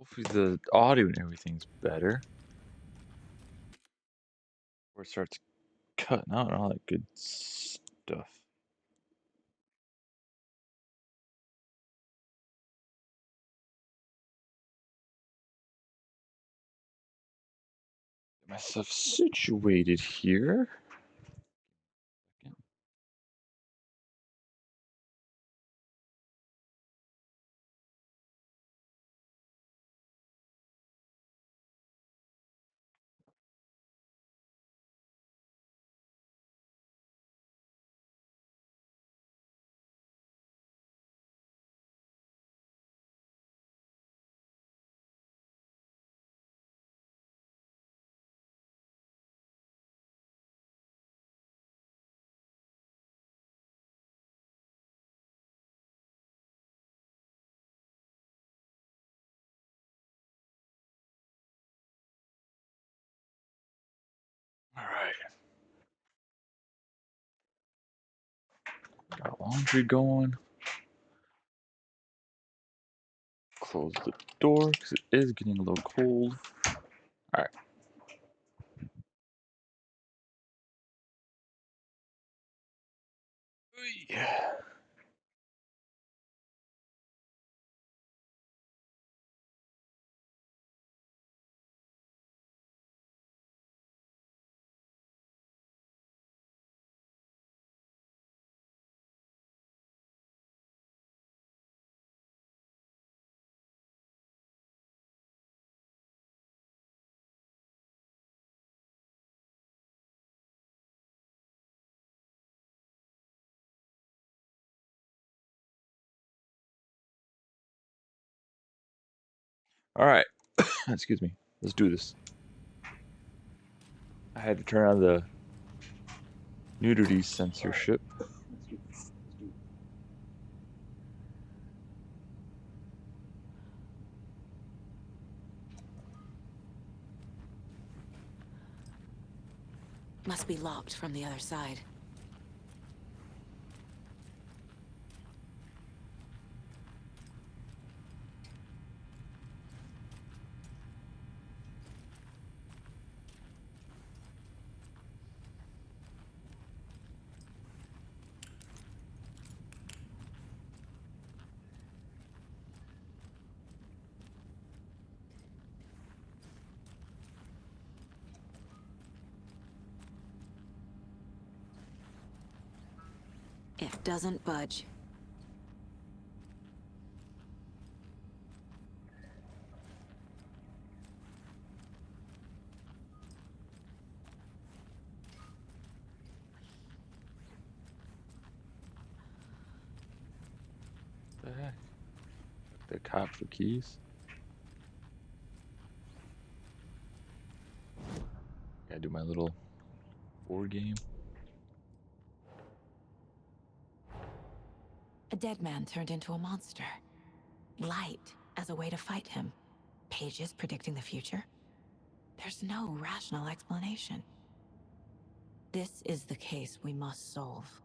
Hopefully the audio and everything's better. Before it starts cutting out and all that good stuff. Get myself situated here. Alright. Got laundry going. Close the door because it is getting a little cold. Alright. Yeah. Alright. Excuse me. Let's do this. I had to turn on the nudity censorship. Must be locked from the other side. It doesn't budge. What the heck? The cop for keys. Gotta do my little board game. A dead man turned into a monster. Light as a way to fight him. Pages predicting the future. There's no rational explanation. This is the case we must solve.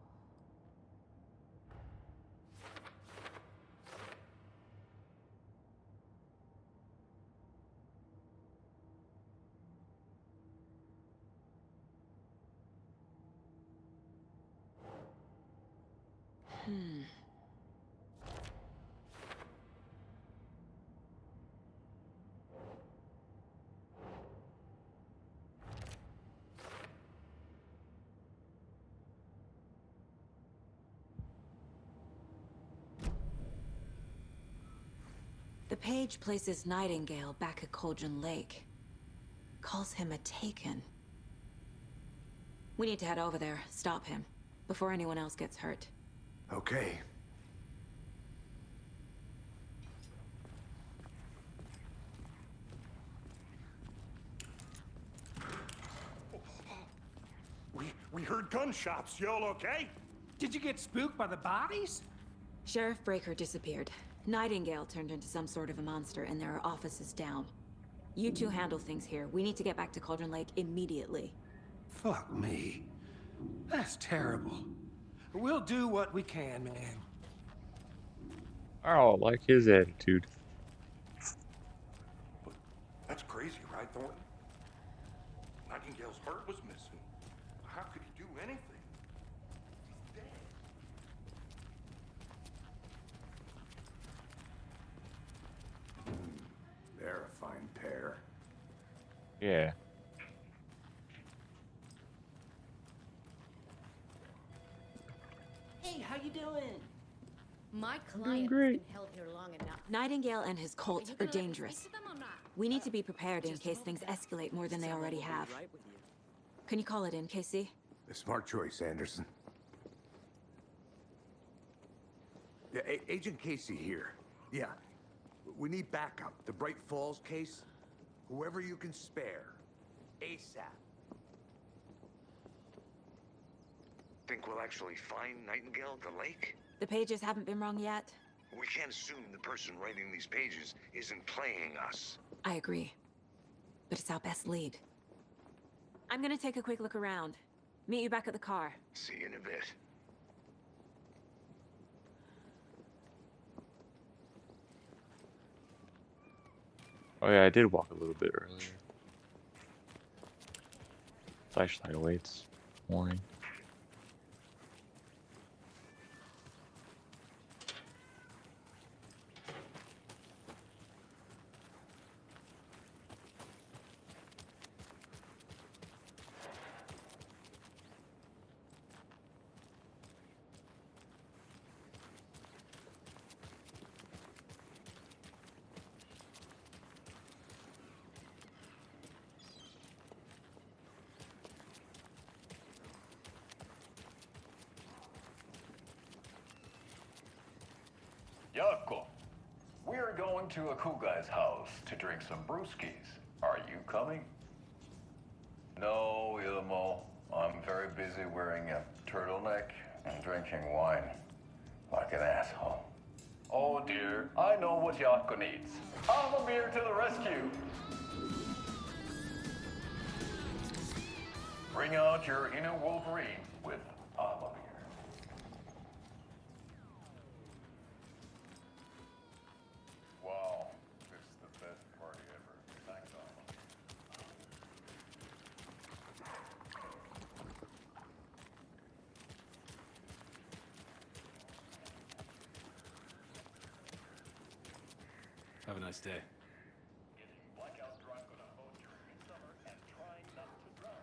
The page places Nightingale back at Cauldron Lake. Calls him a Taken. We need to head over there, stop him, before anyone else gets hurt. Okay. We heard gunshots. Y'all okay? Did you get spooked by the bodies? Sheriff Breaker disappeared. Nightingale turned into some sort of a monster, and there are offices down. You two handle things here. We need to get back to Cauldron Lake immediately. Fuck me. That's terrible. We'll do what we can, man. Oh, like his attitude. Thornton? Nightingale's heart was missing. How could he do anything? He's dead. They're a fine pair. Yeah. Hey, how you doing? My doing client has great. been held here long enough. Nightingale and his Are cult you are gonna let me dangerous. speak to them or not? We need to be prepared in case things escalate more than they already have. Can you call it in, Casey? A smart choice, Anderson. Yeah, Agent Casey here. Yeah. We need backup. The Bright Falls case. Whoever you can spare. ASAP. Think we'll actually find Nightingale at the lake? The pages haven't been wrong yet? We can't assume the person writing these pages isn't playing us. I agree. But it's our best lead. I'm gonna take a quick look around. Meet you back at the car. See you in a bit. Oh yeah, I did walk a little bit earlier. Flashlight awaits. Warning. Yako, we're going to a cool guy's house to drink some brewskis. Are you coming? No, Ilmo. I'm very busy wearing a turtleneck and drinking wine like an asshole. Oh dear, I know what Yako needs. Avamir to the rescue! Bring out your inner Wolverine with Avamir. Wow, this is the best party ever. Thanks, Alma. Have a nice day. Blackout drunk on a boat during midsummer and trying not to drown.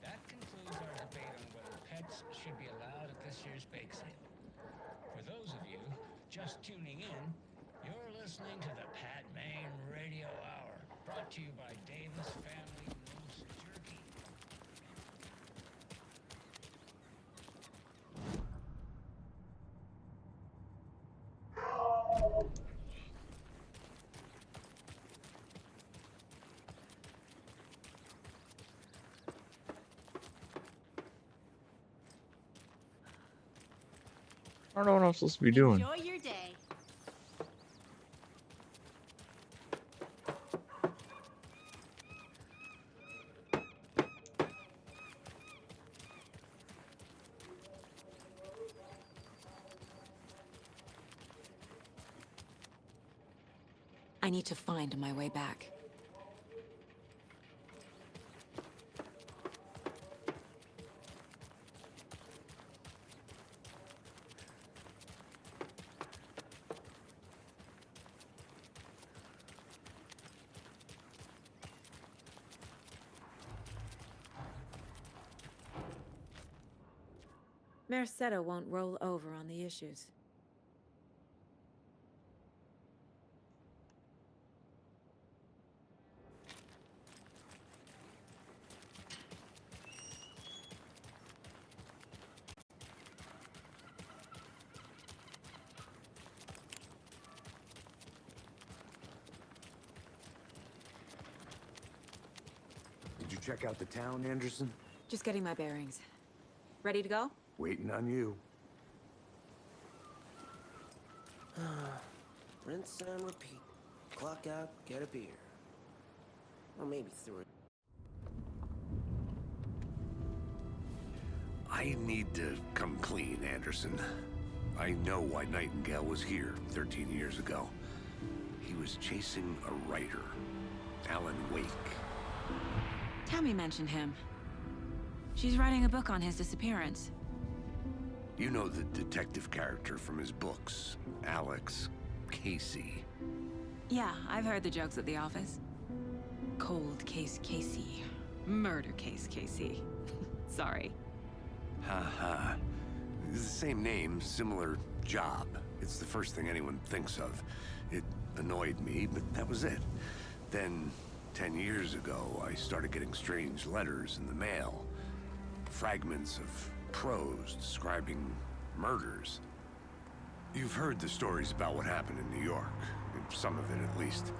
That concludes our debate on whether pets should be allowed at this year's bake sale. For those of you just tuning in, you're listening to the Pat Maine Radio Hour, brought to you by Davis Family Moose Jerky. I don't know what I'm supposed to be doing. Enjoy your day. I need to find my way back. Mercado won't roll over on the issues. check out the town, Anderson? Just getting my bearings. Ready to go? Waiting on you. Rinse and repeat. Clock out, get a beer. Or maybe three. I need to come clean, Anderson. I know why Nightingale was here 13 years ago. He was chasing a writer, Alan Wake. Tammy mentioned him. She's writing a book on his disappearance. You know the detective character from his books, Alex Casey. Yeah, I've heard the jokes at the office. Cold case Casey. Murder case Casey. Sorry. Ha. It's the same name, similar job. It's the first thing anyone thinks of. It annoyed me, but that was it. Then, 10 years ago, I started getting strange letters in the mail. Fragments of prose describing murders. You've heard the stories about what happened in New York. Some of it, at least.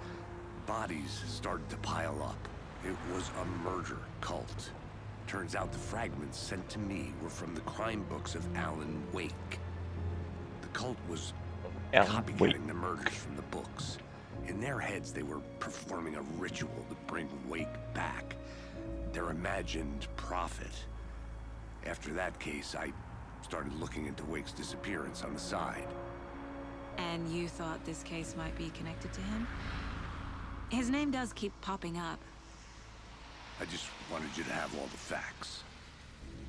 Bodies started to pile up. It was a murder cult. Turns out the fragments sent to me were from the crime books of Alan Wake. The cult was copycatting the murders from the books. In their heads, they were performing a ritual to bring Wake back. Their imagined prophet. After that case, I started looking into Wake's disappearance on the side. And you thought this case might be connected to him? His name does keep popping up. I just wanted you to have all the facts.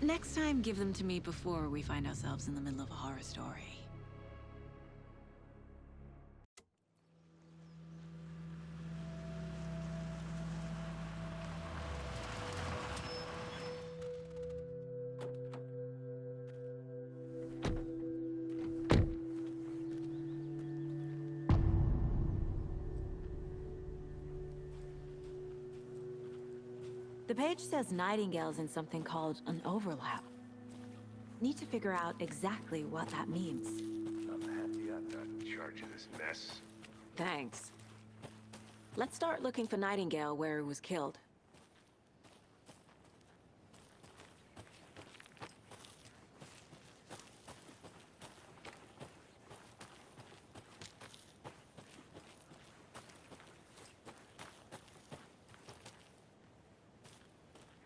Next time, give them to me before we find ourselves in the middle of a horror story. The page says Nightingale's in something called an overlap. Need to figure out exactly what that means. I'm happy I'm not in charge of this mess. Thanks. Let's start looking for Nightingale where he was killed.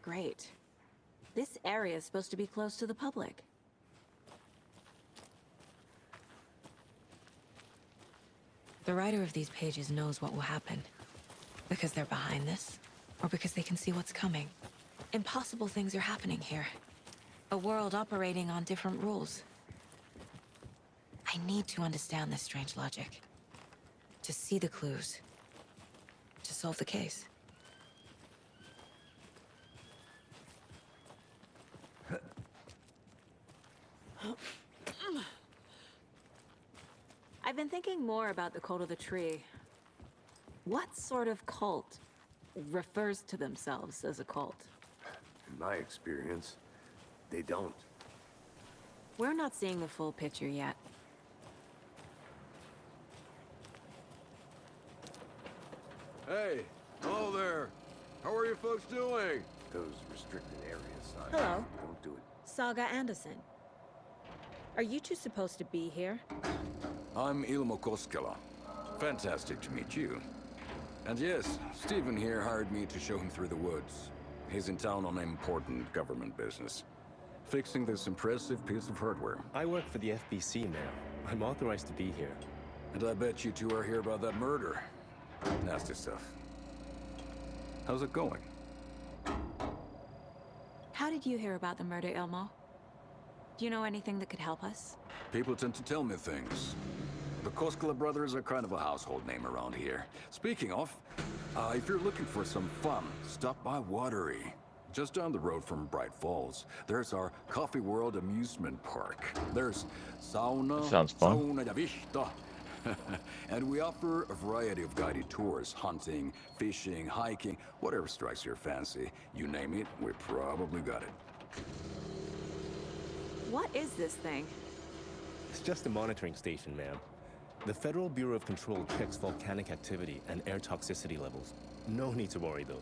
Great. This area is supposed to be close to the public. The writer of these pages knows what will happen. Because they're behind this, or because they can see what's coming. Impossible things are happening here. A world operating on different rules. I need to understand this strange logic. To see the clues. To solve the case. I've been thinking more about the cult of the tree. What sort of cult refers to themselves as a cult? In my experience, they don't. We're not seeing the full picture yet. Hey, hello there. How are you folks doing? Those restricted areas, son. Hello. Don't do it. Saga Anderson. Are you two supposed to be here? I'm Ilmo Koskela. Fantastic to meet you. And yes, Stephen here hired me to show him through the woods. He's in town on important government business. Fixing this impressive piece of hardware. I work for the FBC now. I'm authorized to be here. And I bet you two are here about that murder. Nasty stuff. How's it going? How did you hear about the murder, Ilmo? Do you know anything that could help us? People tend to tell me things. The Koskela brothers are kind of a household name around here. Speaking of, if you're looking for some fun, stop by Watery. Just down the road from Bright Falls, there's our Coffee World amusement park. There's sauna, Sounds fun. sauna ja vihta. And we offer a variety of guided tours, hunting, fishing, hiking, whatever strikes your fancy. You name it, we probably got it. What is this thing? It's just a monitoring station, ma'am. The Federal Bureau of Control checks volcanic activity and air toxicity levels. No need to worry, though.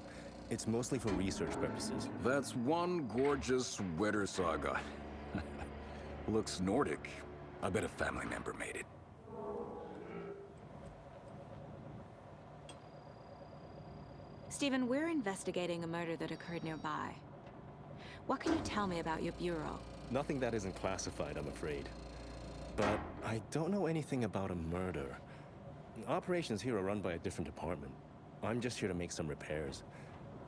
It's mostly for research purposes. That's one gorgeous sweater saga. Looks Nordic. I bet a family member made it. Stephen, we're investigating a murder that occurred nearby. What can you tell me about your bureau? Nothing that isn't classified, I'm afraid. But I don't know anything about a murder. Operations here are run by a different department. I'm just here to make some repairs.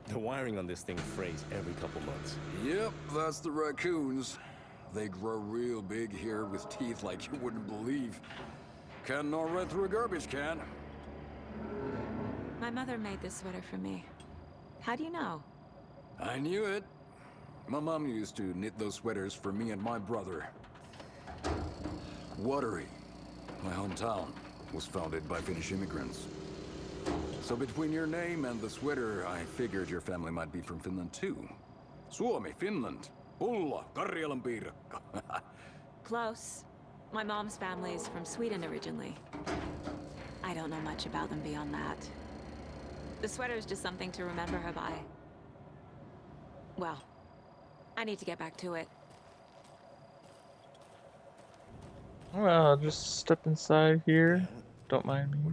The wiring on this thing frays every couple months. Yep, that's the raccoons. They grow real big here with teeth like you wouldn't believe. Can't gnaw right through a garbage can. My mother made this sweater for me. How do you know? I knew it. My mom used to knit those sweaters for me and my brother. Watery, my hometown, was founded by Finnish immigrants. So between your name and the sweater, I figured your family might be from Finland too. Suomi, Finland. Pulla, Karjalan piirakka. Close. My mom's family is from Sweden originally. I don't know much about them beyond that. The sweater is just something to remember her by. Well, I need to get back to it. Well, I'll just step inside here. Don't mind me.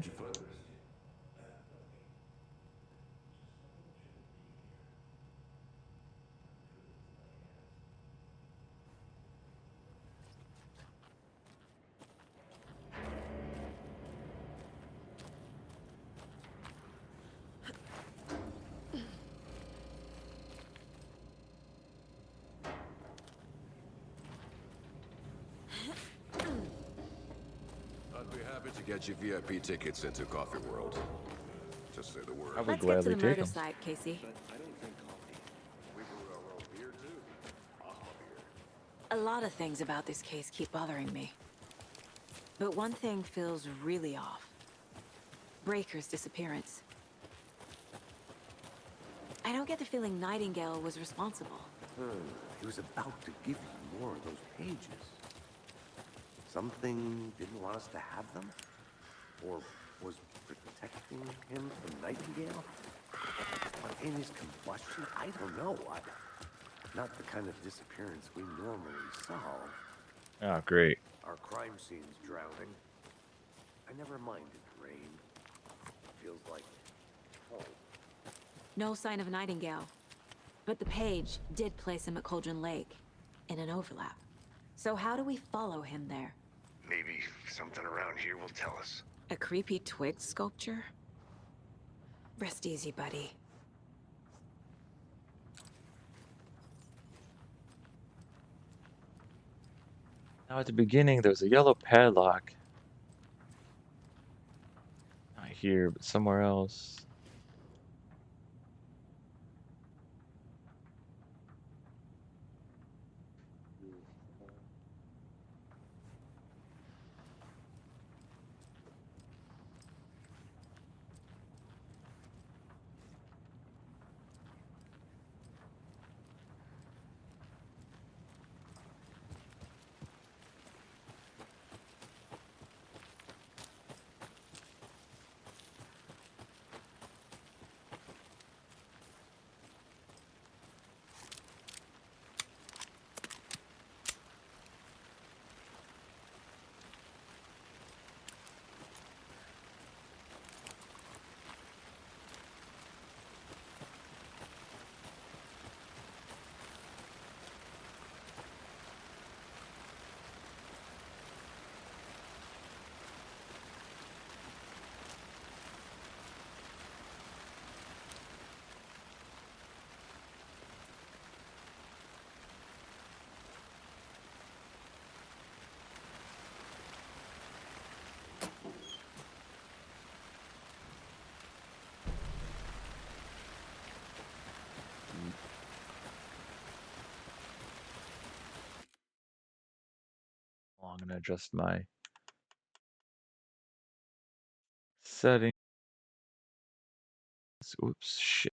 I'd be happy to get you VIP tickets into Coffee World. Just say the word. I would Let's get to gladly the take murder them. site, Casey. I don't drink coffee. We brew our own beer too. Aha beer. A lot of things about this case keep bothering me. But one thing feels really off. Breaker's disappearance. I don't get the feeling Nightingale was responsible. He was about to give you more of those pages. Something didn't want us to have them? Or was protecting him from Nightingale? Spontaneous combustion? I don't know. Not the kind of disappearance we normally solve. Oh, great. Our crime scene's drowning. I never minded rain. Feels like home. No sign of Nightingale. But the page did place him at Cauldron Lake, in an overlap. So how do we follow him there? Maybe something around here will tell us. A creepy twig sculpture? Rest easy, buddy. Now at the beginning, there's a yellow padlock. Not here, but somewhere else. I'm gonna adjust my settings. Oops, shit.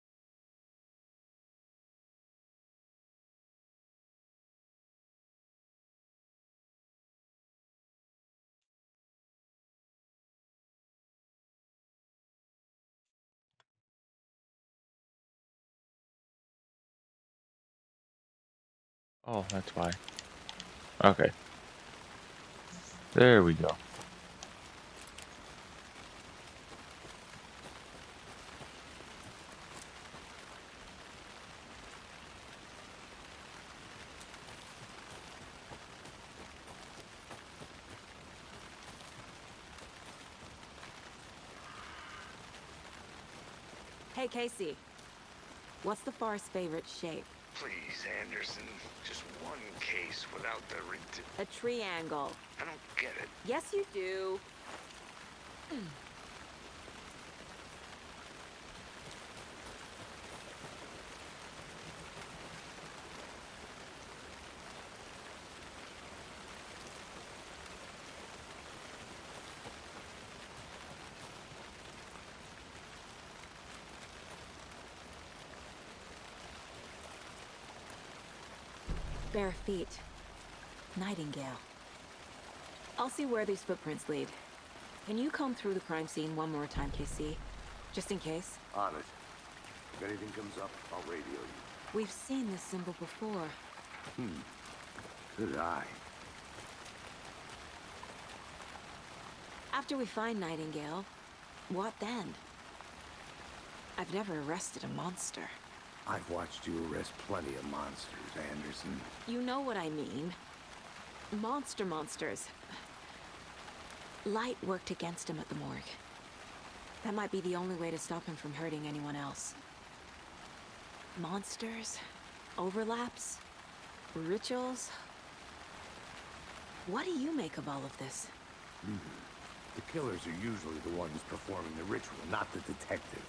Oh, that's why. Okay. There we go. Hey, Casey. What's the forest's favorite shape? Please, Anderson. Just one case without the A triangle. I don't get it. Yes, you do. Bare feet. Nightingale. I'll see where these footprints lead. Can you comb through the crime scene one more time, KC? Just in case? On it. If anything comes up, I'll radio you. We've seen this symbol before. Good eye. After we find Nightingale, what then? I've never arrested a monster. I've watched you arrest plenty of monsters, Anderson. You know what I mean. Monsters. Light worked against him at the morgue. That might be the only way to stop him from hurting anyone else. Monsters? Overlaps? Rituals? What do you make of all of this? The killers are usually the ones performing the ritual, not the detective.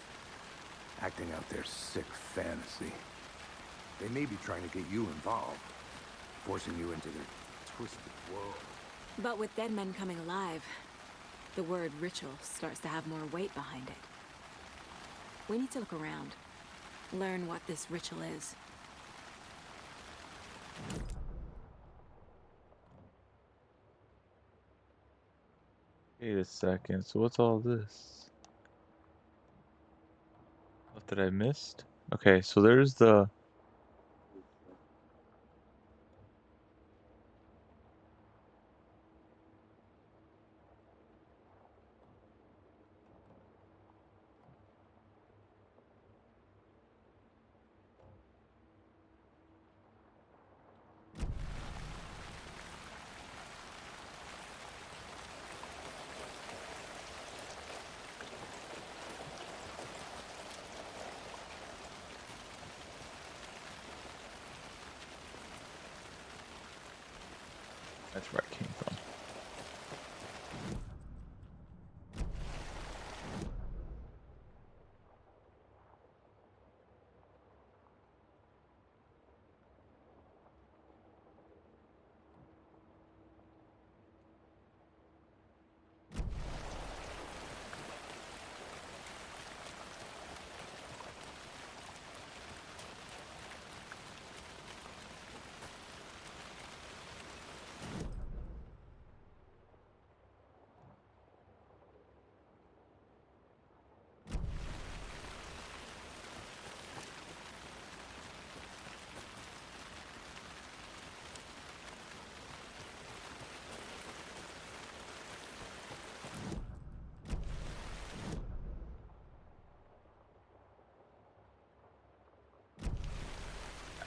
Acting out their sick fantasy. They may be trying to get you involved, forcing you into their twisted world. But with dead men coming alive, the word ritual starts to have more weight behind it. We need to look around, learn what this ritual is. Wait a second, so what's all this? What did I missed? Okay, so there's the... That's where I came from.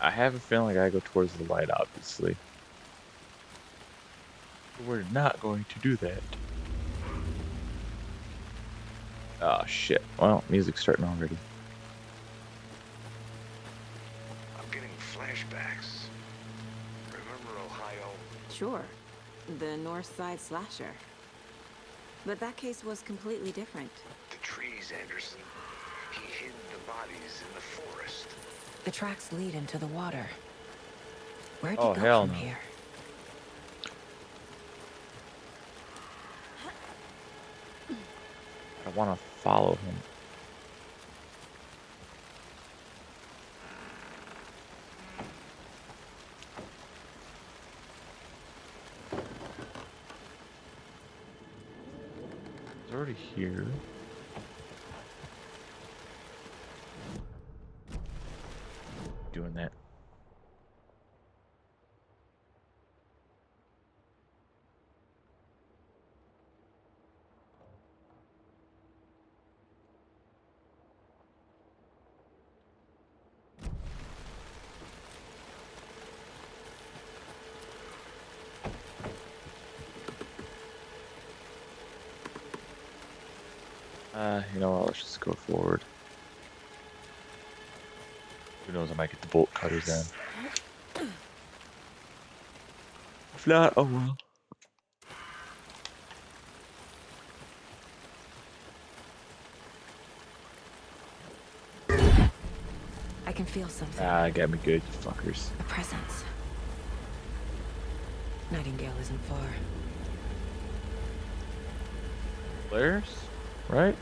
I have a feeling I gotta go towards the light, obviously. But we're not going to do that. Oh shit. Well, music's starting already. I'm getting flashbacks. Remember Ohio? Sure, the North Side Slasher. But that case was completely different. The trees, Anderson. He hid the bodies in the forest. The tracks lead into the water. Where'd Oh, you go hell from no. here? I want to follow him. He's already here. Doing that. You know what? Let's just go forward. Who knows? I might get the bolt cutters in. If not, oh well. I can feel something. Got me good, you fuckers. A presence. Nightingale isn't far. Flares? Right?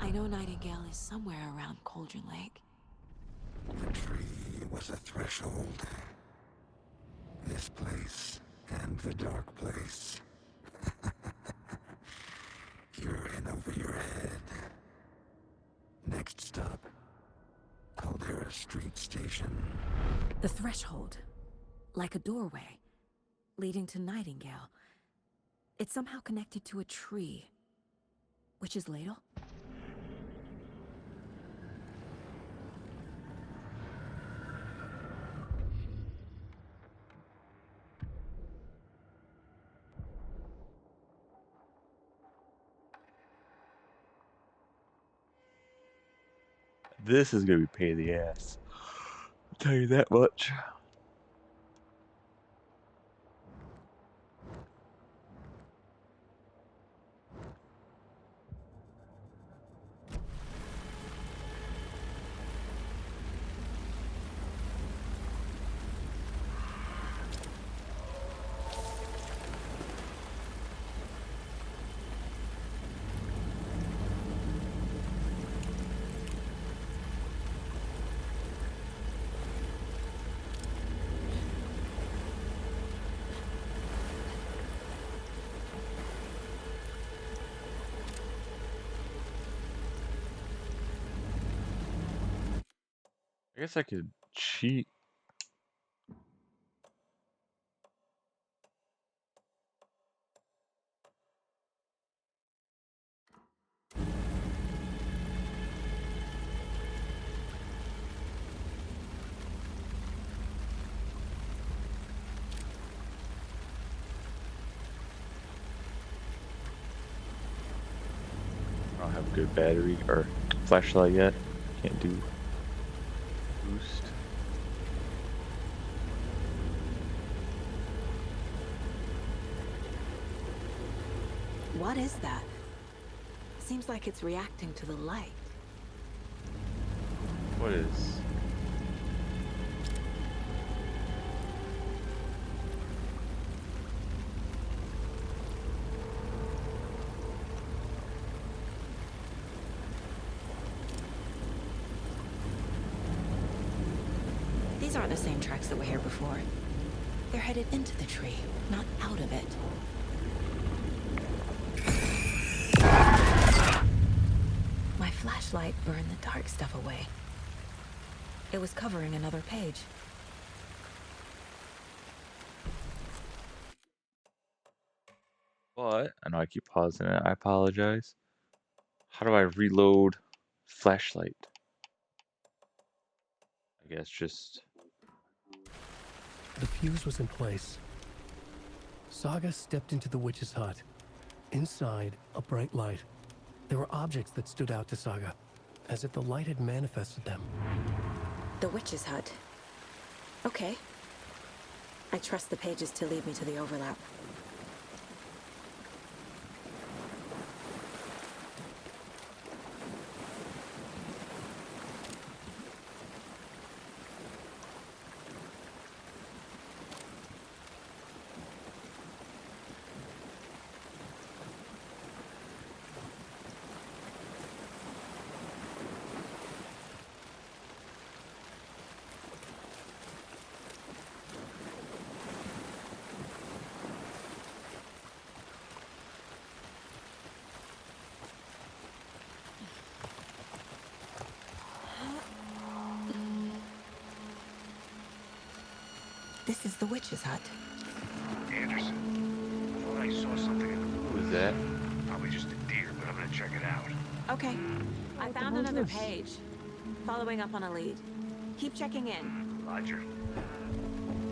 I know Nightingale is somewhere around Cauldron Lake. The tree was a threshold. This place and the dark place. You're in over your head. Next stop, Caldera Street Station. The threshold. Like a doorway. Leading to Nightingale. It's somehow connected to a tree. Witch's Ladle? This is gonna be a pain in the ass. I'll tell you that much. I guess I could cheat. I don't have a good battery or flashlight yet. Can't do boost. What is that? Seems like it's reacting to the light. What is? These aren't the same tracks that were here before. They're headed into the tree, not out of it. My flashlight burned the dark stuff away. It was covering another page. But I know I keep pausing it. I apologize. How do I reload flashlight? I guess just. The fuse was in place. Saga stepped into the witch's hut. Inside, a bright light. There were objects that stood out to Saga, as if the light had manifested them. The witch's hut. Okay. I trust the pages to lead me to the overlap. This is the witch's hut. Anderson, I thought I saw something in the Who is that? Probably just a deer, but I'm gonna check it out. Okay. I found another page. Following up on a lead. Keep checking in. Roger.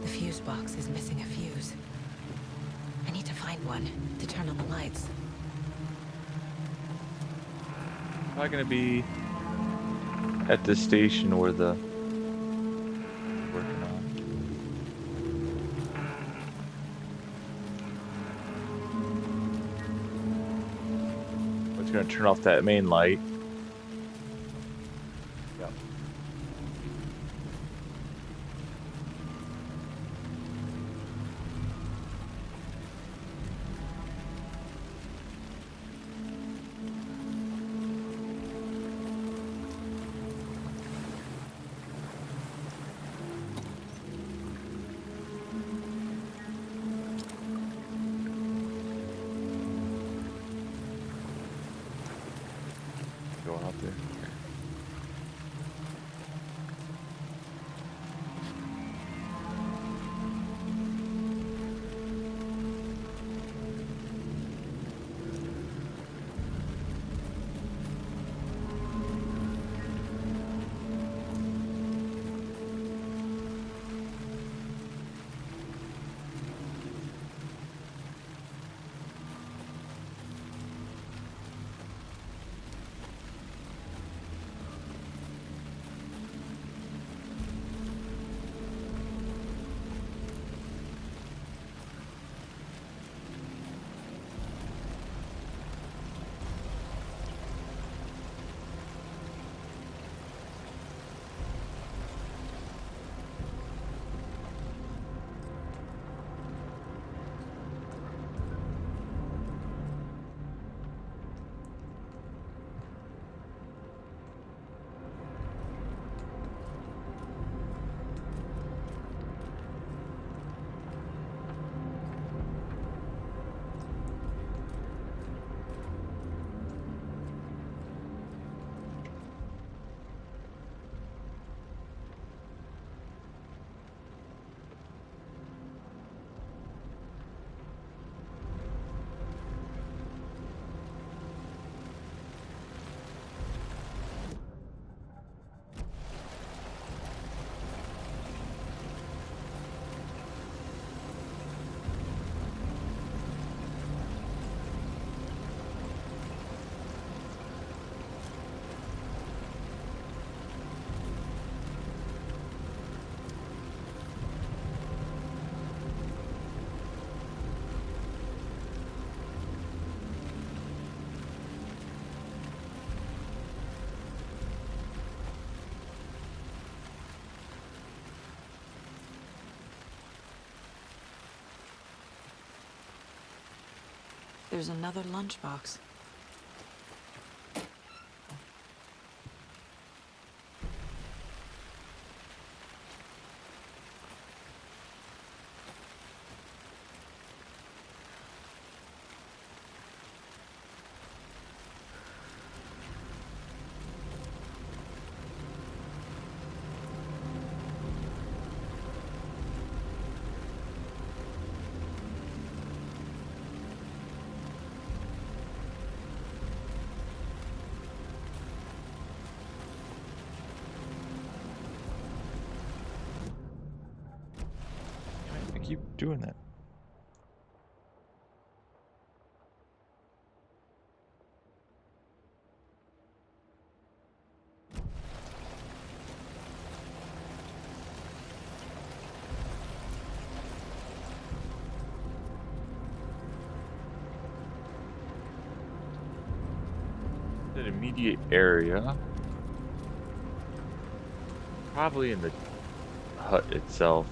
The fuse box is missing a fuse. I need to find one to turn on the lights. Probably gonna be at the station where the working on. It's gonna turn off that main light. Yep. Go out there. There's another lunchbox. I keep doing that. The immediate area. Probably in the hut itself.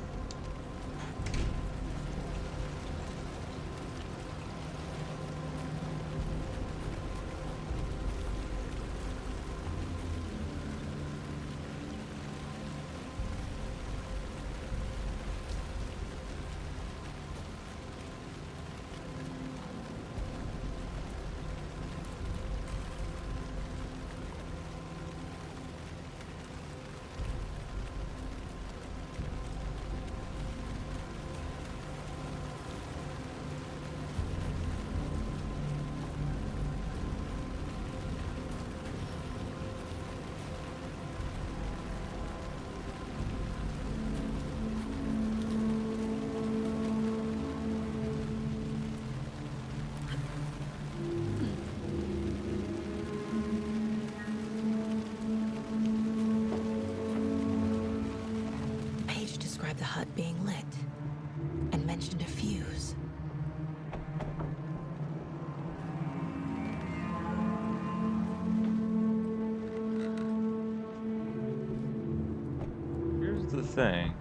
thing.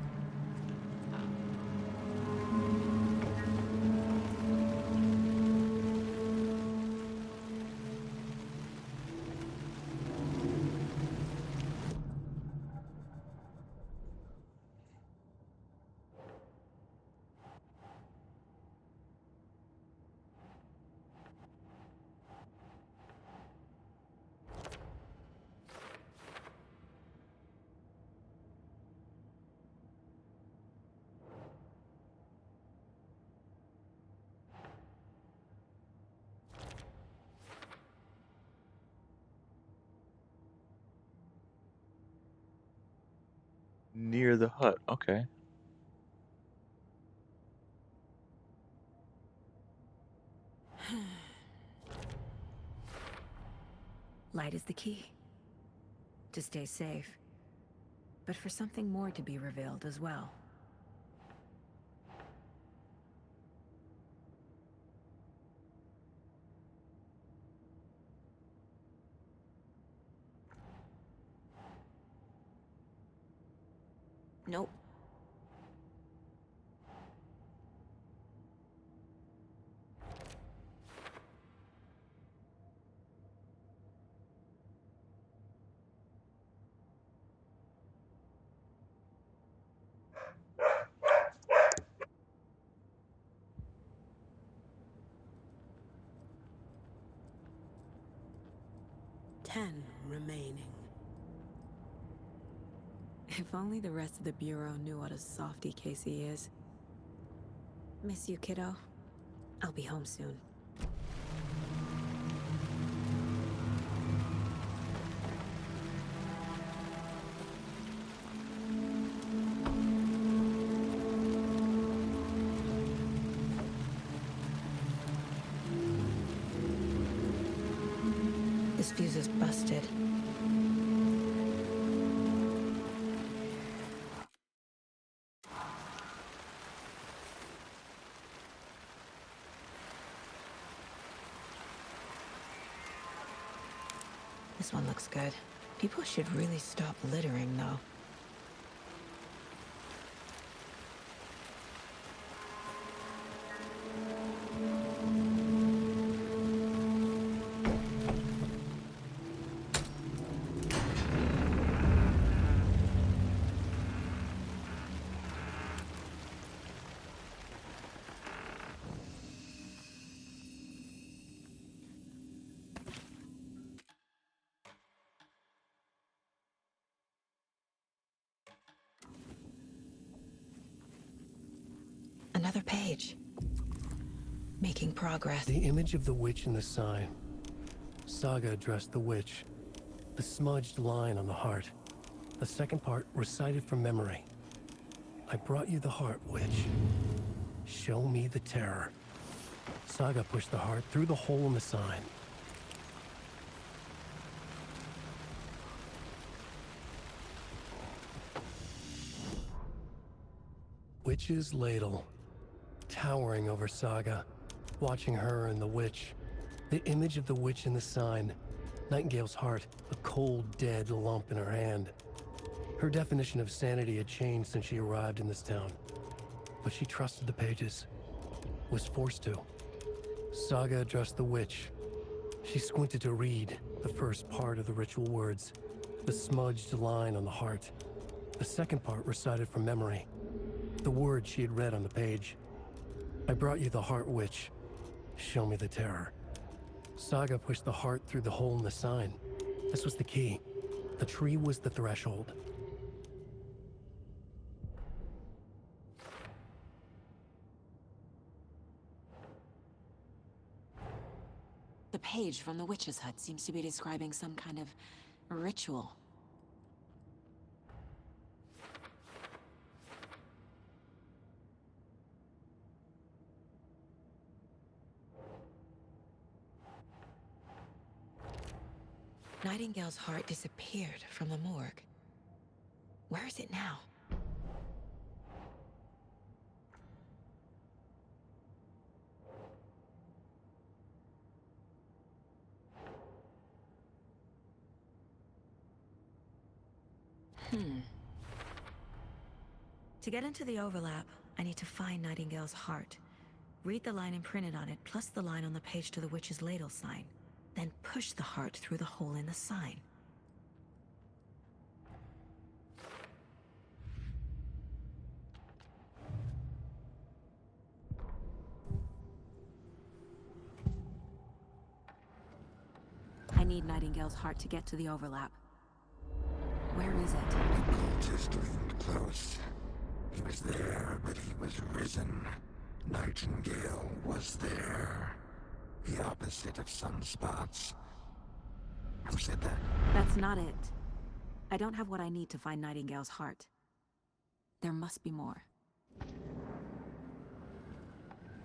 Near the hut, okay. Light is the key. To stay safe. But for something more to be revealed as well. Nope. Ten remaining. If only the rest of the Bureau knew what a softy Casey is. Miss you, kiddo. I'll be home soon. This fuse is busted. This one looks good. People should really stop littering, though. Another page. Making progress. The image of the witch in the sign. Saga addressed the witch. The smudged line on the heart. The second part recited from memory. I brought you the heart, witch. Show me the terror. Saga pushed the heart through the hole in the sign. Witch's ladle. Towering over Saga, watching her and the witch. The image of the witch in the sign. Nightingale's heart, a cold, dead lump in her hand. Her definition of sanity had changed since she arrived in this town. But she trusted the pages. Was forced to. Saga addressed the witch. She squinted to read the first part of the ritual words. The smudged line on the heart. The second part recited from memory. The words she had read on the page. I brought you the heart, witch. Show me the terror. Saga pushed the heart through the hole in the sign. This was the key. The tree was the threshold. The page from the witch's hut seems to be describing some kind of ritual. Nightingale's heart disappeared from the morgue. Where is it now? To get into the overlap, I need to find Nightingale's heart. Read the line imprinted on it, plus the line on the page to the witch's ladle sign. Then push the heart through the hole in the sign. I need Nightingale's heart to get to the overlap. Where is it? The cultist wasn't close. He was there, but he was risen. Nightingale was there. The opposite of sunspots. Who said that? That's not it. I don't have what I need to find Nightingale's heart. There must be more.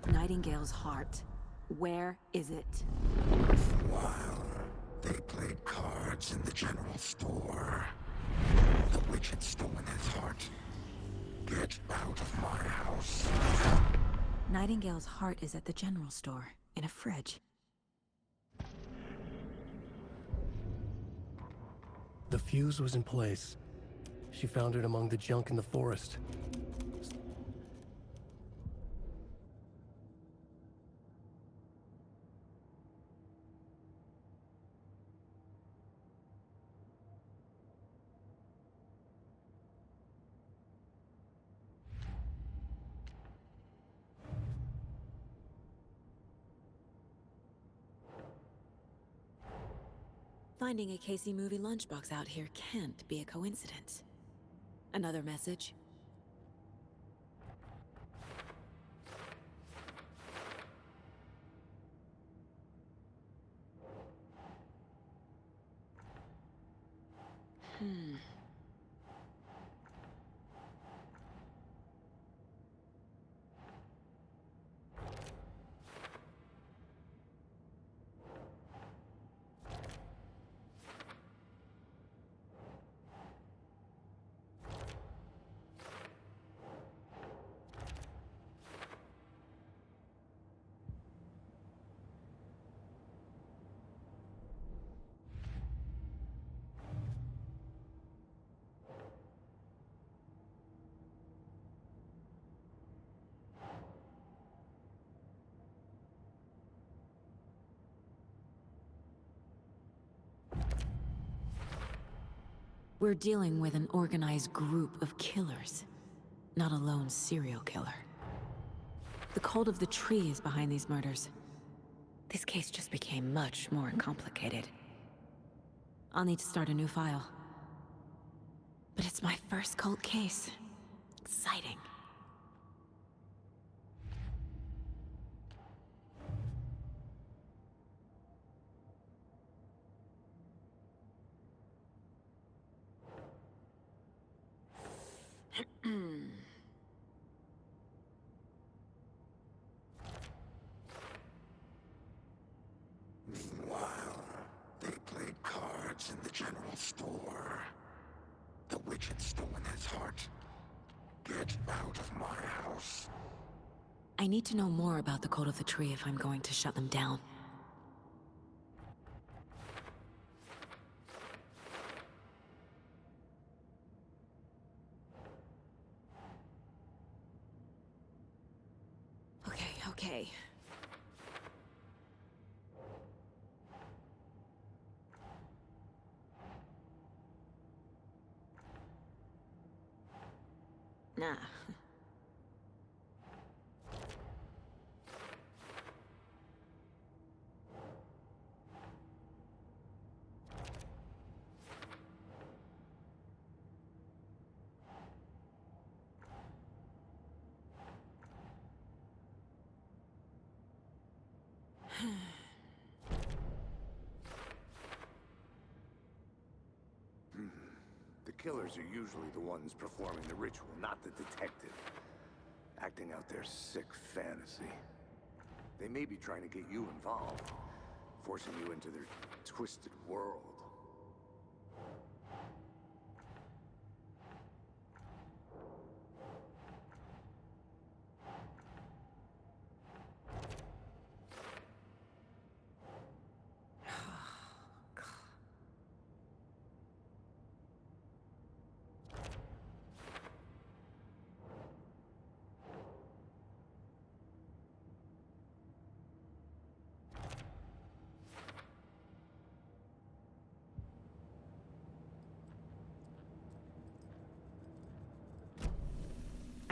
Nightingale's heart. Where is it? While they played cards in the general store, the witch had stolen his heart. Get out of my house. Nightingale's heart is at the general store, in a fridge. The fuse was in place. She found it among the junk in the forest. Finding a Casey movie lunchbox out here can't be a coincidence. Another message? We're dealing with an organized group of killers, not a lone serial killer. The cult of the tree is behind these murders. This case just became much more complicated. I'll need to start a new file. But it's my first cult case. Exciting. Meanwhile, they played cards in the general store. The witch had stolen his heart. Get out of my house. I need to know more about the cult of the tree if I'm going to shut them down. Okay. Nah. The killers are usually the ones performing the ritual, not the detective. Acting out their sick fantasy. They may be trying to get you involved, forcing you into their twisted world.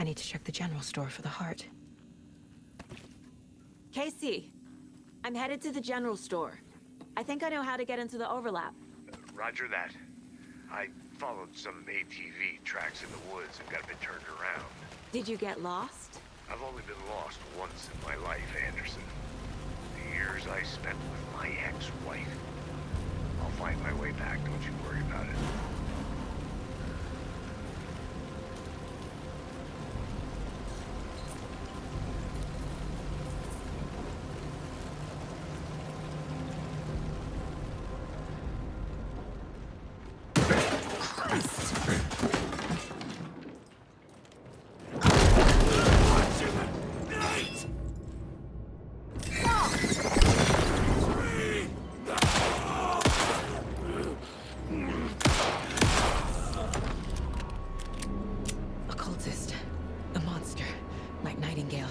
I need to check the general store for the heart. Casey, I'm headed to the general store. I think I know how to get into the overlap. Roger that. I followed some ATV tracks in the woods and got a bit turned around. Did you get lost? I've only been lost once in my life, Anderson. The years I spent with my ex-wife. I'll find my way back, don't you worry about it. Occultist. A monster. Like Nightingale.